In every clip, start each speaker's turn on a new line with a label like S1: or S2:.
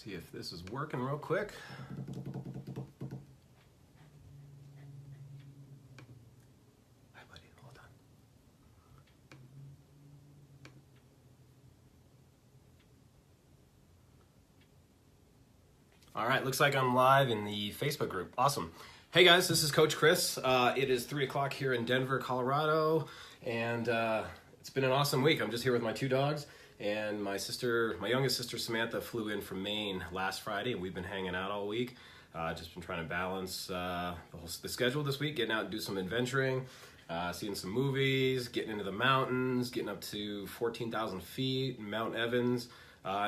S1: See if this is working real quick. Hi, buddy. Hold on. All right, looks like I'm live in the Facebook group. Awesome. Hey guys, this is Coach Chris. It is 3 o'clock here in Denver, Colorado, and it's been an awesome week. I'm just here with my two dogs, and my youngest sister Samantha flew in from Maine last Friday, and we've been hanging out all week. Just been trying to balance the schedule this week, getting out and do some adventuring, seeing some movies, getting into the mountains, getting up to 14,000 feet, Mount Evans.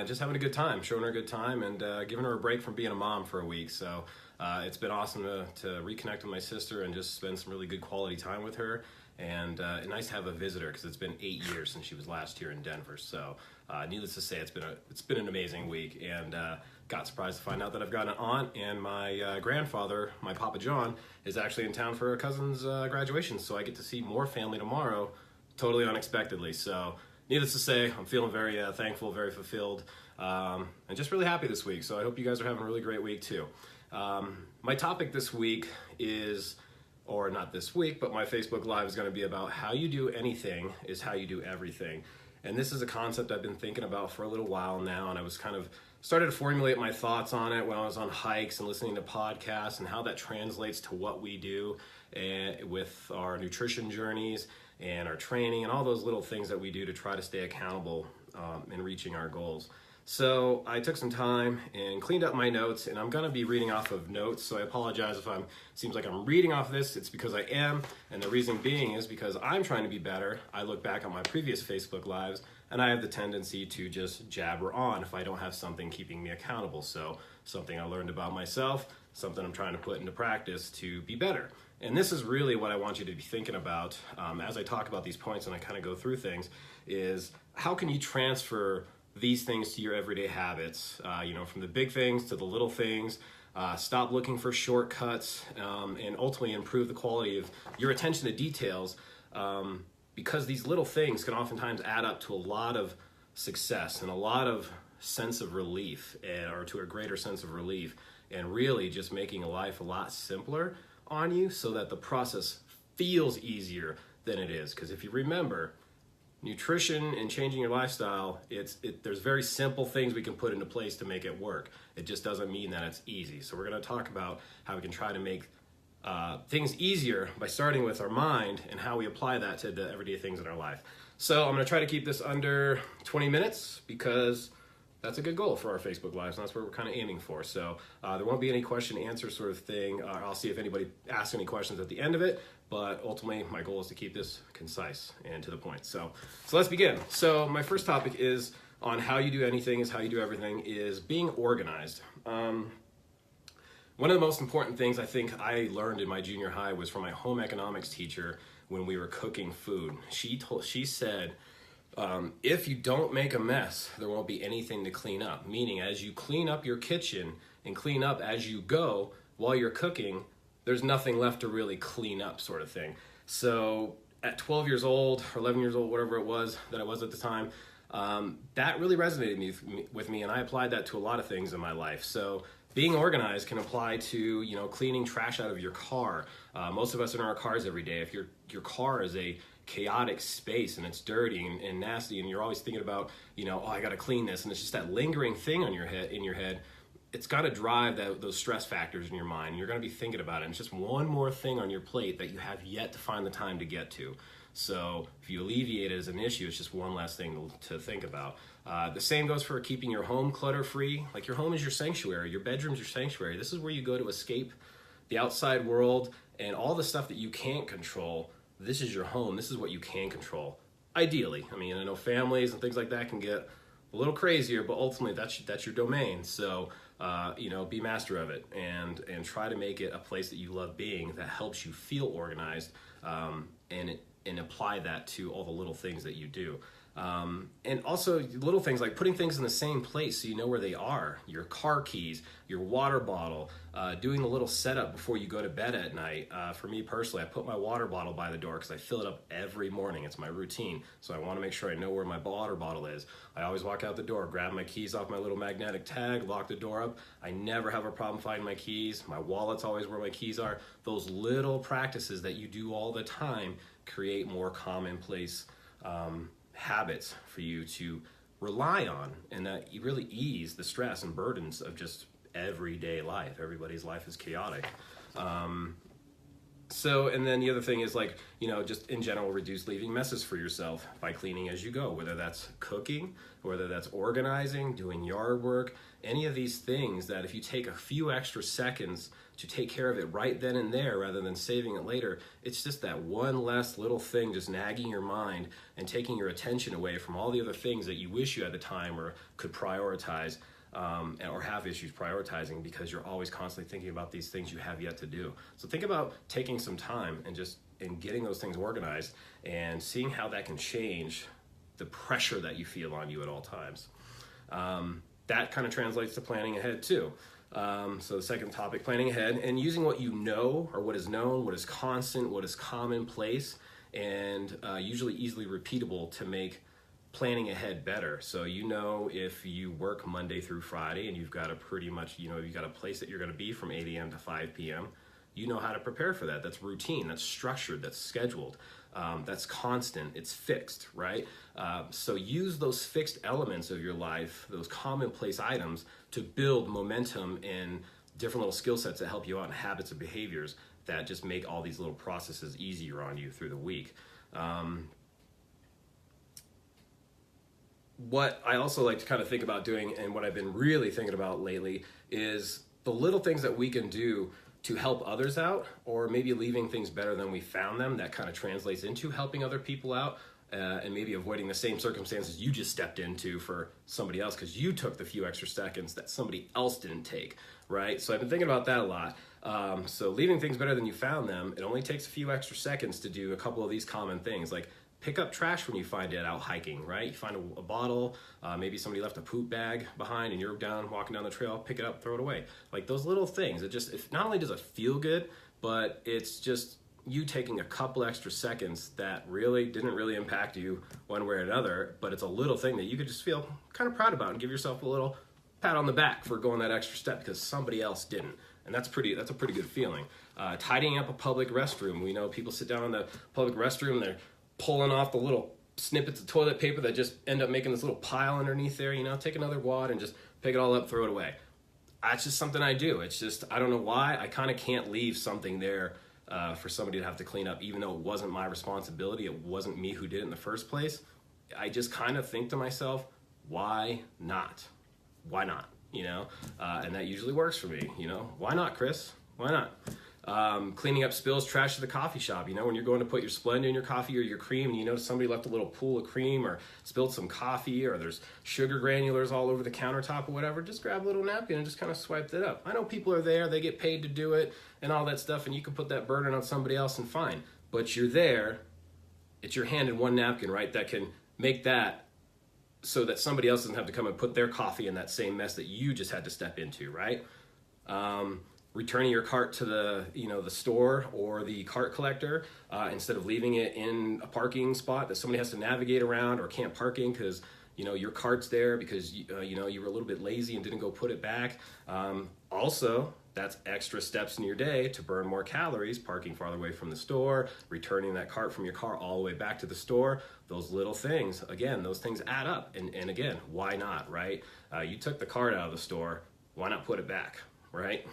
S1: Just having a good time, showing her a good time, and giving her a break from being a mom for a week. So it's been awesome to reconnect with my sister and just spend some really good quality time with her. And nice to have a visitor because it's been 8 years since she was last here in Denver. So needless to say, it's been an amazing week, and got surprised to find out that I've got an aunt, and my grandfather, my Papa John, is actually in town for a cousin's graduation. So I get to see more family tomorrow, totally unexpectedly. So needless to say, I'm feeling very thankful, very fulfilled, and just really happy this week. So I hope you guys are having a really great week too. My topic this week is, or not this week, but my Facebook Live is going to be about how you do anything is how you do everything. And this is a concept I've been thinking about for a little while now, and I was kind of started to formulate my thoughts on it when I was on hikes and listening to podcasts, and how that translates to what we do with our nutrition journeys and our training and all those little things that we do to try to stay accountable in reaching our goals. So I took some time and cleaned up my notes, and I'm going to be reading off of notes, so I apologize if seems like I'm reading off this. It's because I am, and the reason being is because I'm trying to be better. I look back on my previous Facebook Lives, and I have the tendency to just jabber on if I don't have something keeping me accountable. So something I learned about myself, something I'm trying to put into practice to be better. And this is really what I want you to be thinking about as I talk about these points and I kind of go through things, is how can you transfer these things to your everyday habits, from the big things to the little things. Stop looking for shortcuts, and ultimately improve the quality of your attention to details, because these little things can oftentimes add up to a lot of success and a lot of sense of relief, or to a greater sense of relief, and really just making life a lot simpler on you so that the process feels easier than it is. Because if you remember, nutrition and changing your lifestyle, there's very simple things we can put into place to make it work. It just doesn't mean that it's easy. So we're going to talk about how we can try to make things easier by starting with our mind and how we apply that to the everyday things in our life. So I'm going to try to keep this under 20 minutes because that's a good goal for our Facebook Lives, and that's what we're kind of aiming for. So there won't be any question answer sort of thing. I'll see if anybody asks any questions at the end of it, but ultimately my goal is to keep this concise and to the point. So let's begin. So my first topic is on how you do anything is how you do everything, is being organized. One of the most important things I think I learned in my junior high was from my home economics teacher when we were cooking food. She said, if you don't make a mess, there won't be anything to clean up. Meaning, as you clean up your kitchen and clean up as you go while you're cooking, there's nothing left to really clean up, sort of thing. So at 12 years old or 11 years old, whatever it was that I was at the time, that really resonated with me, and I applied that to a lot of things in my life. So being organized can apply to, cleaning trash out of your car. Most of us are in our cars every day. If your car is a chaotic space and it's dirty and nasty, and you're always thinking about, I got to clean this, and it's just that lingering thing in your head, it's got to drive those stress factors in your mind. You're going to be thinking about it, and it's just one more thing on your plate that you have yet to find the time to get to. So if you alleviate it as an issue, it's just one less thing to think about. The same goes for keeping your home clutter-free. Like, your home is your sanctuary. Your bedroom's your sanctuary. This is where you go to escape the outside world and all the stuff that you can't control. This is your home. This is what you can control. Ideally. I mean, I know families and things like that can get a little crazier, but ultimately that's your domain. So, be master of it and try to make it a place that you love being, that helps you feel organized, and apply that to all the little things that you do. And also little things like putting things in the same place so you know where they are. Your car keys, your water bottle, doing the little setup before you go to bed at night. For me personally, I put my water bottle by the door because I fill it up every morning. It's my routine. So I want to make sure I know where my water bottle is. I always walk out the door, grab my keys off my little magnetic tag, lock the door up. I never have a problem finding my keys. My wallet's always where my keys are. Those little practices that you do all the time create more commonplace habits for you to rely on, and that you really ease the stress and burdens of just everyday life. Everybody's life is chaotic. And then the other thing is like, just in general, reduce leaving messes for yourself by cleaning as you go, whether that's cooking, whether that's organizing, doing yard work, any of these things that if you take a few extra seconds to take care of it right then and there rather than saving it later, it's just that one less little thing just nagging your mind and taking your attention away from all the other things that you wish you had the time or could prioritize, or have issues prioritizing because you're always constantly thinking about these things you have yet to do. So think about taking some time and getting those things organized and seeing how that can change the pressure that you feel on you at all times. That kind of translates to planning ahead too. So the second topic, planning ahead and using what you know or what is known, what is constant, what is commonplace, and usually easily repeatable to make planning ahead better. So if you work Monday through Friday and you've got a pretty much, you've got a place that you're going to be from 8 a.m. to 5 p.m., you know how to prepare for that. That's routine, that's structured, that's scheduled, that's constant, it's fixed, right? So use those fixed elements of your life, those commonplace items, to build momentum and different little skill sets that help you out in habits and behaviors that just make all these little processes easier on you through the week. What I also like to kind of think about doing, and what I've been really thinking about lately, is the little things that we can do to help others out, or maybe leaving things better than we found them. That kind of translates into helping other people out, and maybe avoiding the same circumstances you just stepped into for somebody else because you took the few extra seconds that somebody else didn't take, right? So I've been thinking about that a lot. So leaving things better than you found them, it only takes a few extra seconds to do a couple of these common things, like pick up trash when you find it out hiking, right? You find a bottle, maybe somebody left a poop bag behind and you're walking down the trail, pick it up, throw it away. Like those little things, not only does it feel good, but it's just you taking a couple extra seconds that really didn't really impact you one way or another, but it's a little thing that you could just feel kind of proud about and give yourself a little pat on the back for going that extra step because somebody else didn't. And that's a pretty good feeling. Tidying up a public restroom. We know people sit down in the public restroom, they're pulling off the little snippets of toilet paper that just end up making this little pile underneath there. Take another wad and just pick it all up, throw it away. That's just something I do. It's just, I don't know why, I kind of can't leave something there for somebody to have to clean up, even though it wasn't my responsibility. It wasn't me who did it in the first place. I just kind of think to myself, why not? Why not? And that usually works for me. Why not, Chris? Why not? Cleaning up spills, trash at the coffee shop. When you're going to put your Splenda in your coffee or your cream and you notice somebody left a little pool of cream or spilled some coffee or there's sugar granulars all over the countertop or whatever, just grab a little napkin and just kind of swipe it up. I know people are there, they get paid to do it and all that stuff, and you can put that burden on somebody else and fine. But you're there, it's your hand in one napkin, right, that can make that so that somebody else doesn't have to come and put their coffee in that same mess that you just had to step into, right? Returning your cart to the store or the cart collector instead of leaving it in a parking spot that somebody has to navigate around or can't park in because your cart's there because you were a little bit lazy and didn't go put it back. Also, that's extra steps in your day to burn more calories, parking farther away from the store, returning that cart from your car all the way back to the store. Those little things, again, those things add up. And again, why not, right? You took the cart out of the store, why not put it back, right?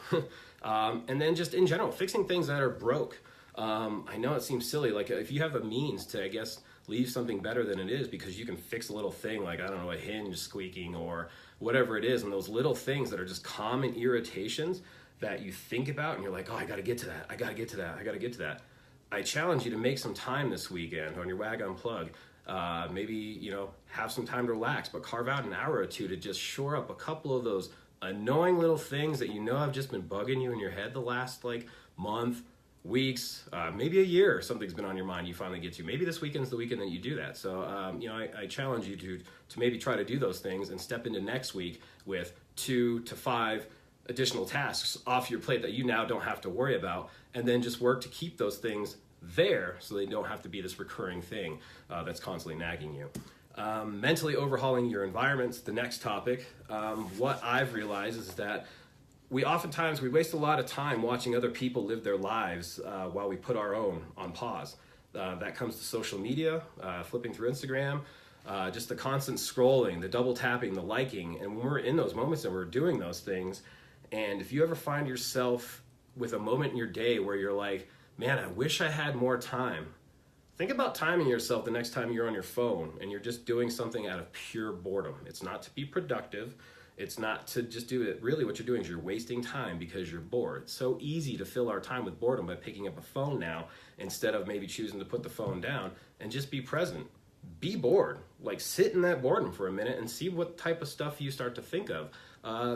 S1: And then just in general, fixing things that are broke. I know it seems silly, like if you have a means to, I guess, leave something better than it is because you can fix a little thing like, I don't know, a hinge squeaking or whatever it is, and those little things that are just common irritations that you think about and you're like, oh, I gotta get to that. I challenge you to make some time this weekend on your Wag Unplug. Maybe, have some time to relax, but carve out an hour or two to just shore up a couple of those annoying little things that have just been bugging you in your head the last month, weeks, maybe a year, something's been on your mind, you finally get to. Maybe this weekend's the weekend that you do that. So, I challenge you to maybe try to do those things and step into next week with 2 to 5 additional tasks off your plate that you now don't have to worry about, and then just work to keep those things there so they don't have to be this recurring thing that's constantly nagging you. Mentally overhauling your environment's the next topic. What I've realized is that we waste a lot of time watching other people live their lives while we put our own on pause. That comes to social media, flipping through Instagram, just the constant scrolling, the double tapping, the liking. And when we're in those moments and we're doing those things, and if you ever find yourself with a moment in your day where you're like, man, I wish I had more time. Think about timing yourself the next time you're on your phone and you're just doing something out of pure boredom. It's not to be productive. It's not to just do it. Really what you're doing is you're wasting time because you're bored. It's so easy to fill our time with boredom by picking up a phone now instead of maybe choosing to put the phone down and just be present. Be bored. Like, sit in that boredom for a minute and see what type of stuff you start to think of.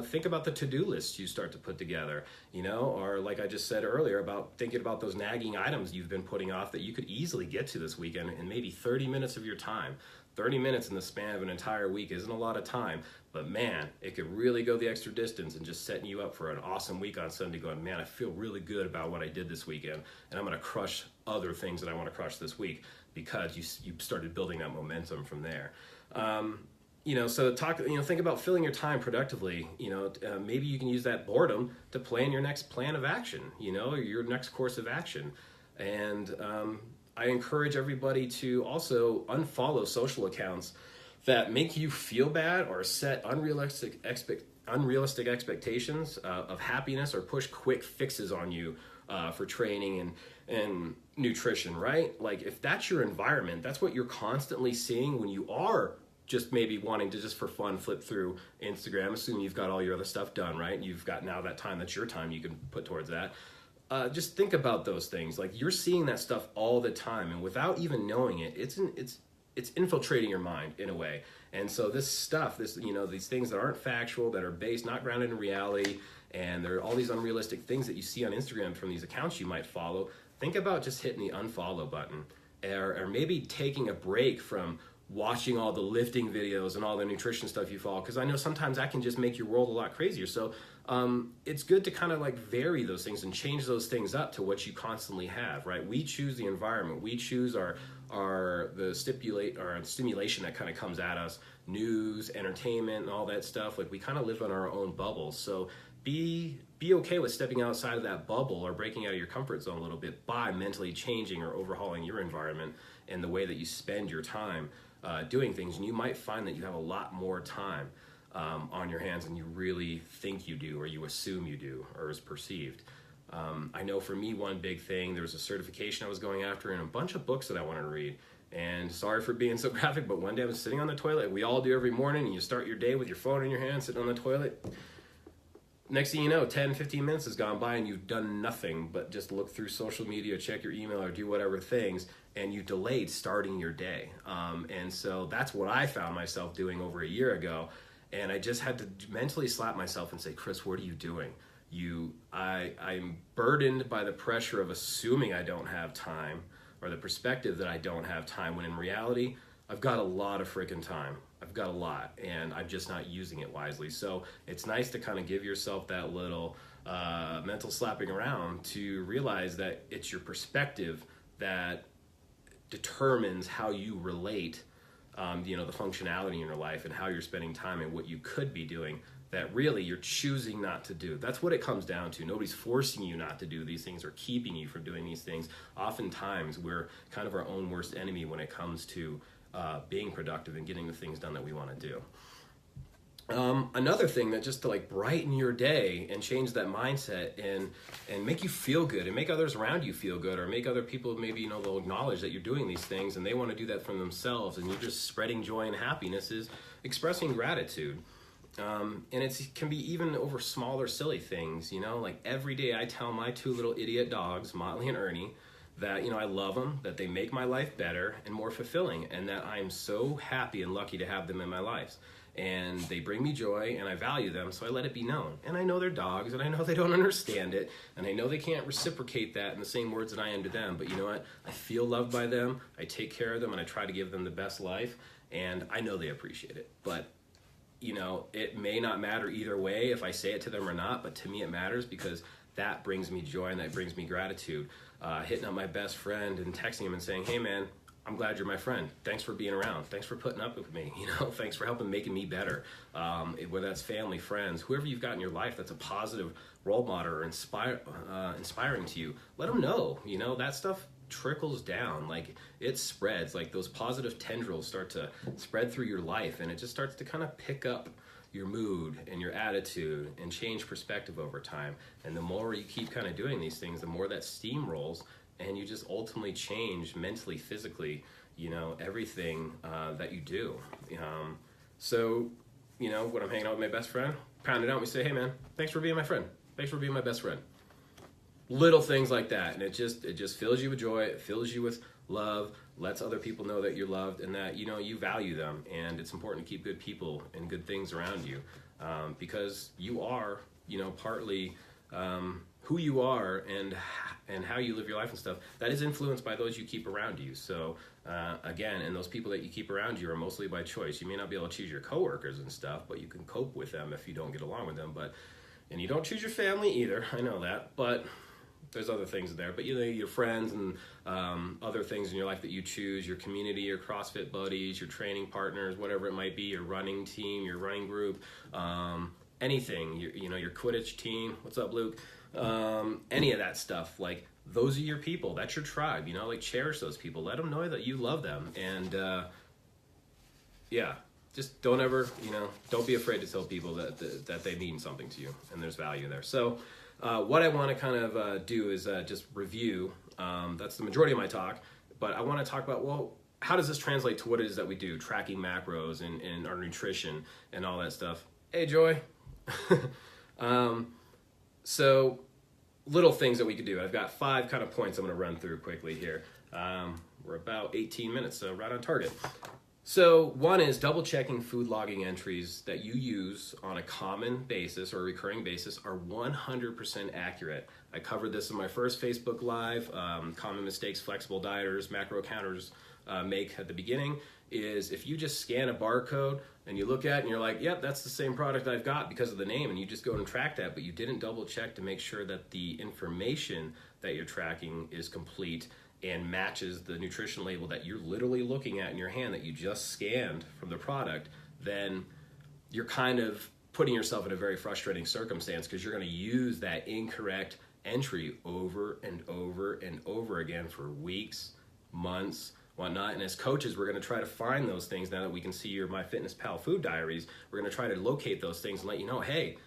S1: Think about the to-do lists you start to put together, or like I just said earlier about thinking about those nagging items you've been putting off that you could easily get to this weekend in maybe 30 minutes of your time. 30 minutes in the span of an entire week isn't a lot of time, but man, it could really go the extra distance and just setting you up for an awesome week on Sunday going, man, I feel really good about what I did this weekend, and I'm going to crush other things that I want to crush this week because you started building that momentum from there. Think about filling your time productively. Maybe you can use that boredom to plan your next plan of action, your next course of action. And I encourage everybody to also unfollow social accounts that make you feel bad or set unrealistic expectations of happiness or push quick fixes on you for training and nutrition, right? Like, if that's your environment, that's what you're constantly seeing when you are just maybe wanting to just for fun flip through Instagram, assuming you've got all your other stuff done, right? You've got now that time, that's your time you can put towards that. Just think about those things. Like, you're seeing that stuff all the time, and without even knowing it, it's infiltrating your mind in a way. And so this stuff, these things that aren't factual, that are based, not grounded in reality, and there are all these unrealistic things that you see on Instagram from these accounts you might follow. Think about just hitting the unfollow button, or maybe taking a break from watching all the lifting videos and all the nutrition stuff you follow, because I know sometimes that can just make your world a lot crazier. So it's good to kind of like vary those things and change those things up to what you constantly have, right? We choose the environment. We choose the stimulation that kind of comes at us, news, entertainment, and all that stuff. Like, we kind of live in our own bubbles. So be okay with stepping outside of that bubble or breaking out of your comfort zone a little bit by mentally changing or overhauling your environment and the way that you spend your time doing things. And you might find that you have a lot more time on your hands than you really think you do, or you assume you do, or is perceived. I know for me, one big thing, there was a certification I was going after and a bunch of books that I wanted to read. And sorry for being so graphic, but one day I was sitting on the toilet. We all do every morning, and you start your day with your phone in your hand, sitting on the toilet. Next thing you know, 10, 15 minutes has gone by and you've done nothing but just look through social media, check your email, or do whatever things, and you delayed starting your day. And so that's what I found myself doing over a year ago. And I just had to mentally slap myself and say, Chris, what are you doing? I'm burdened by the pressure of assuming I don't have time, or the perspective that I don't have time, when in reality, I've got a lot of freaking time. I've got a lot, and I'm just not using it wisely. So it's nice to kind of give yourself that little mental slapping around to realize that it's your perspective that determines how you relate, the functionality in your life and how you're spending time and what you could be doing that really you're choosing not to do. That's what it comes down to. Nobody's forcing you not to do these things or keeping you from doing these things. Oftentimes, we're kind of our own worst enemy when it comes to being productive and getting the things done that we want to do. Another thing that just to like brighten your day and change that mindset and make you feel good and make others around you feel good, or make other people maybe they'll acknowledge that you're doing these things and they want to do that for themselves, and you're just spreading joy and happiness, is expressing gratitude. And it can be even over smaller silly things, like every day I tell my two little idiot dogs, Motley and Ernie, that I love them, that they make my life better and more fulfilling, and that I'm so happy and lucky to have them in my life. and they bring me joy, and I value them, so I let it be known. And I know they're dogs, and I know they don't understand it, and I know they can't reciprocate that in the same words that I am to them, but you know what? I feel loved by them, I take care of them, and I try to give them the best life, and I know they appreciate it. But you know, it may not matter either way if I say it to them or not, but to me it matters because that brings me joy and that brings me gratitude. Hitting up my best friend and texting him and saying, hey man, I'm glad you're my friend. Thanks for being around. Thanks for putting up with me. You know, thanks for helping making me better. Whether that's family, friends, whoever you've got in your life that's a positive role model or inspiring to you, let them know. You know, that stuff trickles down. Like it spreads. Like those positive tendrils start to spread through your life, and it just starts to kind of pick up your mood and your attitude and change perspective over time. And the more you keep kind of doing these things, the more that steamrolls, and you just ultimately change mentally, physically, you know, everything that you do. So, you know, when I'm hanging out with my best friend, pound it out, we say, hey man, thanks for being my friend. Thanks for being my best friend. Little things like that, and it just fills you with joy, it fills you with love, lets other people know that you're loved and that, you know, you value them. And it's important to keep good people and good things around you, because you are, you know, partly who you are and how you live your life and stuff, that is influenced by those you keep around you. So again, and those people that you keep around you are mostly by choice. You may not be able to choose your coworkers and stuff, but you can cope with them if you don't get along with them. And you don't choose your family either, I know that, but there's other things there. But you know, your friends and other things in your life that you choose, your community, your CrossFit buddies, your training partners, whatever it might be, your running team, your running group, anything, you know, your Quidditch team, what's up, Luke? Any of that stuff, like those are your people, that's your tribe, you know, like cherish those people, let them know that you love them. And yeah, just don't ever, you know, don't be afraid to tell people that they mean something to you and there's value there. So what I want to kind of do is just review, that's the majority of my talk, but I want to talk about, well, how does this translate to what it is that we do, tracking macros and our nutrition and all that stuff. Hey, Joy. So little things that we could do. I've got 5 kind of points I'm going to run through quickly here. We're about 18 minutes, so right on target. So one is double checking food logging entries that you use on a common basis or a recurring basis are 100% accurate. I covered this in my first Facebook Live, common mistakes flexible dieters, macro counters make at the beginning, is if you just scan a barcode and you look at it and you're like, yep, that's the same product I've got because of the name, and you just go and track that, but you didn't double check to make sure that the information that you're tracking is complete and matches the nutrition label that you're literally looking at in your hand that you just scanned from the product, then you're kind of putting yourself in a very frustrating circumstance because you're going to use that incorrect entry over and over and over again for weeks, months, whatnot. And as coaches, we're going to try to find those things now that we can see your MyFitnessPal food diaries. We're going to try to locate those things and let you know, hey,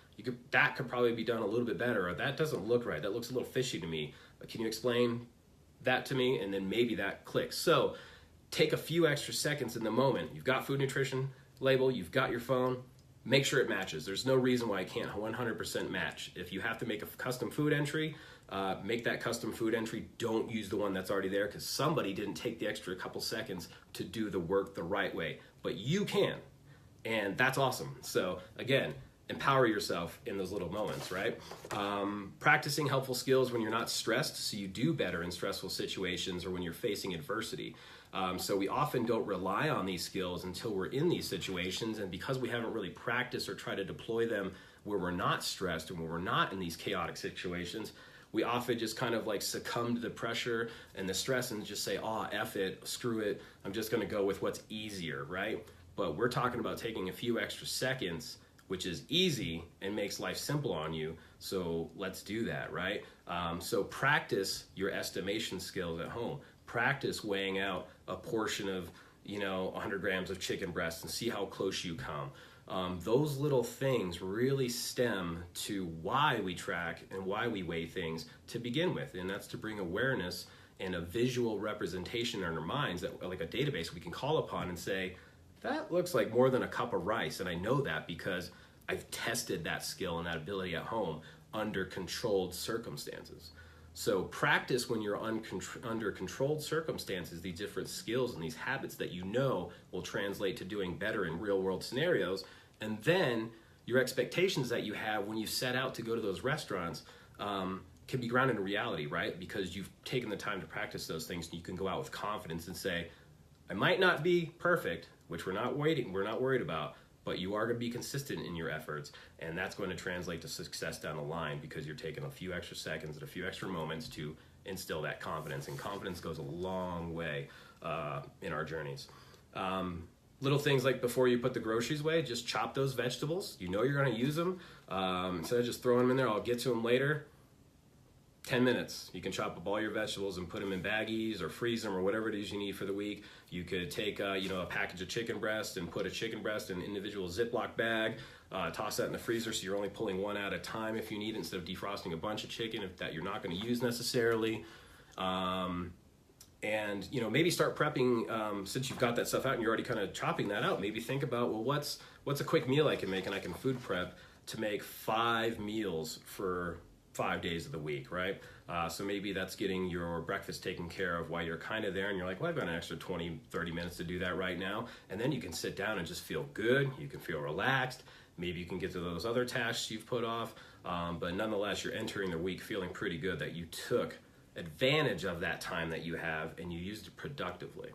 S1: that could probably be done a little bit better, or that doesn't look right. That looks a little fishy to me. Can you explain that to me? And then maybe that clicks. So take a few extra seconds in the moment. You've got food nutrition label, you've got your phone, make sure it matches. There's no reason why it can't 100% match. If you have to make a custom food entry, make that custom food entry. Don't use the one that's already there because somebody didn't take the extra couple seconds to do the work the right way, but you can, and that's awesome. So again, empower yourself in those little moments, right? Practicing helpful skills when you're not stressed so you do better in stressful situations or when you're facing adversity. So we often don't rely on these skills until we're in these situations, and because we haven't really practiced or tried to deploy them where we're not stressed and where we're not in these chaotic situations, we often just kind of like succumb to the pressure and the stress and just say, oh, F it, screw it, I'm just gonna go with what's easier, right? But we're talking about taking a few extra seconds, which is easy and makes life simple on you. So let's do that, right? So practice your estimation skills at home. Practice weighing out a portion of, 100 grams of chicken breast and see how close you come. Those little things really stem to why we track and why we weigh things to begin with. And that's to bring awareness and a visual representation in our minds, that like a database we can call upon and say, that looks like more than a cup of rice. And I know that because I've tested that skill and that ability at home under controlled circumstances. So practice when you're under controlled circumstances, these different skills and these habits that you know will translate to doing better in real world scenarios. And then your expectations that you have when you set out to go to those restaurants can be grounded in reality, right? Because you've taken the time to practice those things, and you can go out with confidence and say, I might not be perfect, which we're not worried about, but you are going to be consistent in your efforts, and that's going to translate to success down the line because you're taking a few extra seconds and a few extra moments to instill that confidence, and confidence goes a long way in our journeys. Little things like before you put the groceries away, just chop those vegetables. You know you're going to use them. Instead of just throwing them in there, I'll get to them later. 10 minutes. You can chop up all your vegetables and put them in baggies or freeze them or whatever it is you need for the week. You could take a package of chicken breast and put a chicken breast in an individual Ziploc bag, toss that in the freezer so you're only pulling one at a time if you need, instead of defrosting a bunch of chicken that you're not going to use necessarily. And maybe start prepping since you've got that stuff out and you're already kind of chopping that out. Maybe think about, well, what's a quick meal I can make, and I can food prep to make 5 meals for 5 days of the week, right? So maybe that's getting your breakfast taken care of while you're kind of there and you're like, well, I've got an extra 20-30 minutes to do that right now. And then you can sit down and just feel good. You can feel relaxed. Maybe you can get to those other tasks you've put off. But nonetheless, you're entering the week feeling pretty good that you took advantage of that time that you have and you used it productively.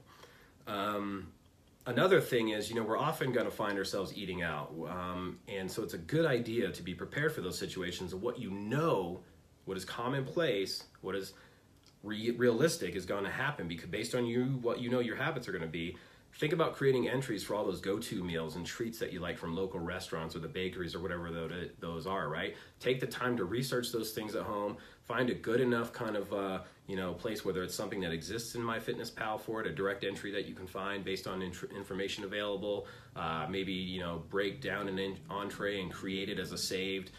S1: Another thing is, we're often going to find ourselves eating out. And so it's a good idea to be prepared for those situations of what what is commonplace, what is realistic is going to happen, because based on what your habits are going to be. Think about creating entries for all those go-to meals and treats that you like from local restaurants or the bakeries or whatever those are, right? Take the time to research those things at home. Find a good enough kind of place, whether it's something that exists in MyFitnessPal for it, a direct entry that you can find based on information available. Maybe break down an entree and create it as a saved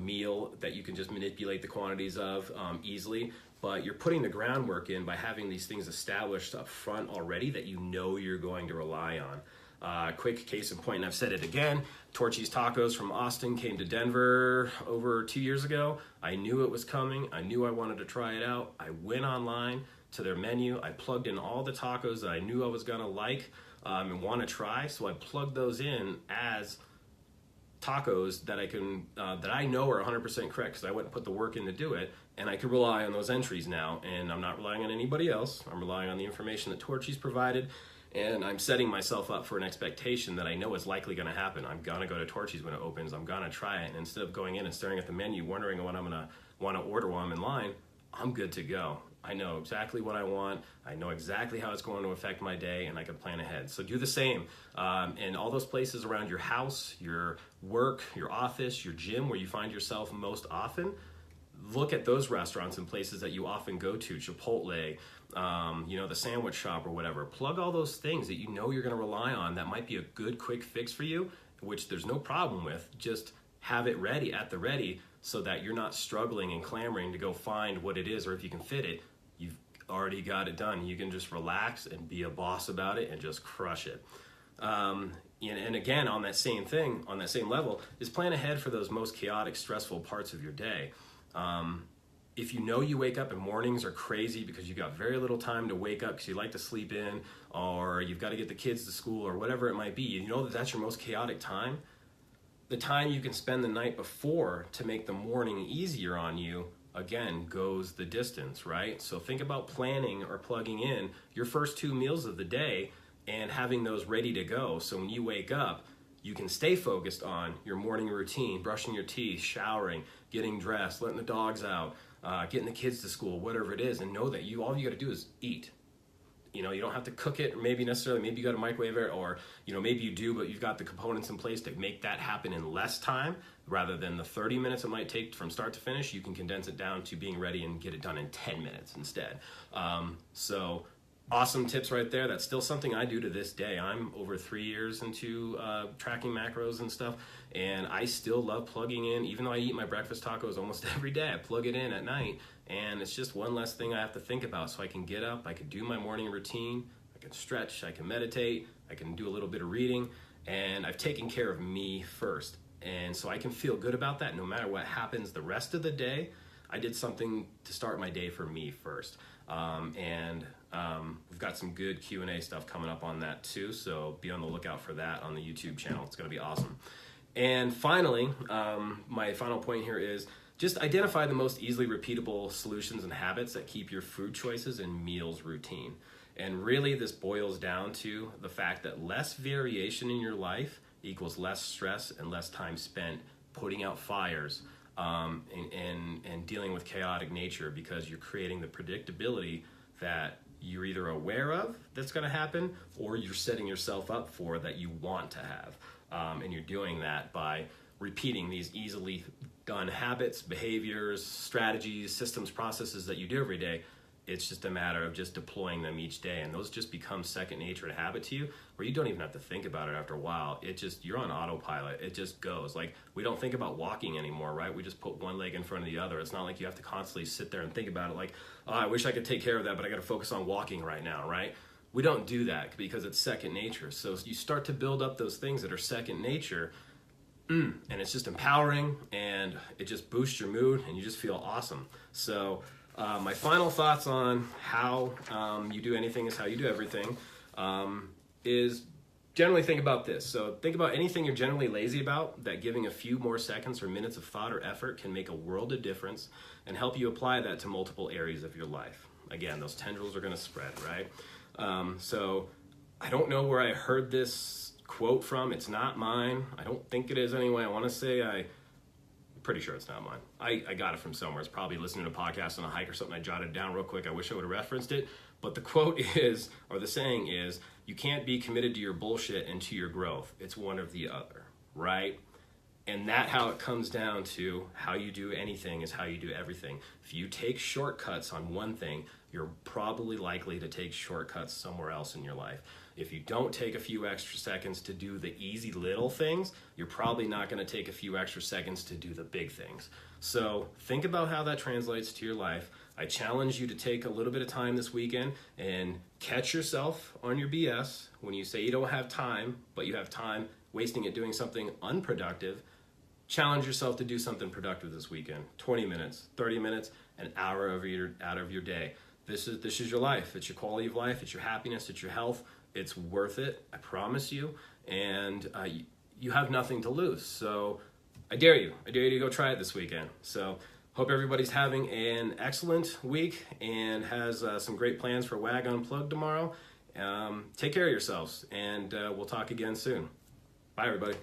S1: meal that you can just manipulate the quantities of easily. But you're putting the groundwork in by having these things established up front already that you're going to rely on. Quick case in point, and I've said it again, Torchy's Tacos from Austin came to Denver over 2 years ago. I knew it was coming. I knew I wanted to try it out. I went online to their menu. I plugged in all the tacos that I knew I was going to like and want to try. So I plugged those in as tacos that I know are 100% correct because I went and put the work in to do it, and I can rely on those entries now, and I'm not relying on anybody else. I'm relying on the information that Torchy's provided, and I'm setting myself up for an expectation that I know is likely going to happen. I'm going to go to Torchy's when it opens. I'm going to try it, and instead of going in and staring at the menu wondering what I'm going to want to order while I'm in line, I'm good to go. I know exactly what I want. I know exactly how it's going to affect my day, and I can plan ahead. So do the same. In all those places around your house, your work, your office, your gym, where you find yourself most often, look at those restaurants and places that you often go to, Chipotle, the sandwich shop or whatever. Plug all those things that you're going to rely on that might be a good quick fix for you, which there's no problem with. Just have it ready at the ready so that you're not struggling and clamoring to go find what it is, or if you can fit it, you've already got it done. You can just relax and be a boss about it and just crush it. And again, on that same level, is plan ahead for those most chaotic, stressful parts of your day. If you wake up and mornings are crazy because you've got very little time to wake up because you like to sleep in, or you've got to get the kids to school or whatever it might be, that's your most chaotic time. The time you can spend the night before to make the morning easier on you, again, goes the distance, right? So think about planning or plugging in your first 2 meals of the day and having those ready to go. So when you wake up, you can stay focused on your morning routine, brushing your teeth, showering, getting dressed, letting the dogs out, getting the kids to school, whatever it is, and know that all you got to do is eat. You don't have to cook it, or maybe you got to microwave it, or maybe you do, but you've got the components in place to make that happen in less time rather than the 30 minutes it might take from start to finish. You can condense it down to being ready and get it done in 10 minutes instead. So awesome tips right there. That's still something I do to this day. I'm over 3 years into tracking macros and stuff, and I still love plugging in. Even though I eat my breakfast tacos almost every day, I plug it in at night, and it's just one less thing I have to think about. So I can get up, I can do my morning routine, I can stretch, I can meditate, I can do a little bit of reading, and I've taken care of me first. And so I can feel good about that no matter what happens the rest of the day. I did something to start my day for me first. We've got some good Q&A stuff coming up on that too, so be on the lookout for that on the YouTube channel. It's going to be awesome. And finally, my final point here is just identify the most easily repeatable solutions and habits that keep your food choices and meals routine. And really this boils down to the fact that less variation in your life equals less stress and less time spent putting out fires and dealing with chaotic nature, because you're creating the predictability that you're either aware of that's going to happen or you're setting yourself up for that you want to have. And you're doing that by repeating these easily done habits, behaviors, strategies, systems, processes that you do every day. It's just a matter of just deploying them each day, and those just become second nature and habit to you, where you don't even have to think about it after a while. You're on autopilot. It just goes. Like, we don't think about walking anymore, right? We just put one leg in front of the other. It's not like you have to constantly sit there and think about it like, oh, I wish I could take care of that, but I got to focus on walking right now, right? We don't do that because it's second nature. So you start to build up those things that are second nature, and it's just empowering, and it just boosts your mood, and you just feel awesome. So my final thoughts on how you do anything is how you do everything is generally think about this. So think about anything you're generally lazy about, that giving a few more seconds or minutes of thought or effort can make a world of difference, and help you apply that to multiple areas of your life. Again, those tendrils are going to spread, right? So I don't know where I heard this quote from. It's not mine. I don't think it is anyway. I want to say I'm pretty sure it's not mine. I got it from somewhere. It's probably listening to a podcast on a hike or something. I jotted it down real quick. I wish I would have referenced it. But the quote is, or the saying is, you can't be committed to your bullshit and to your growth. It's one or the other, right? And that how it comes down to how you do anything is how you do everything. If you take shortcuts on one thing, you're probably likely to take shortcuts somewhere else in your life. If you don't take a few extra seconds to do the easy little things, you're probably not going to take a few extra seconds to do the big things. So think about how that translates to your life. I challenge you to take a little bit of time this weekend and catch yourself on your BS when you say you don't have time, but you have time wasting it doing something unproductive. Challenge yourself to do something productive this weekend. 20 minutes, 30 minutes, an hour out of your day. This is your life. It's your quality of life. It's your happiness. It's your health. It's worth it. I promise you. And you have nothing to lose. So I dare you. I dare you to go try it this weekend. So hope everybody's having an excellent week and has some great plans for WAG Unplugged tomorrow. Take care of yourselves, and we'll talk again soon. Bye, everybody.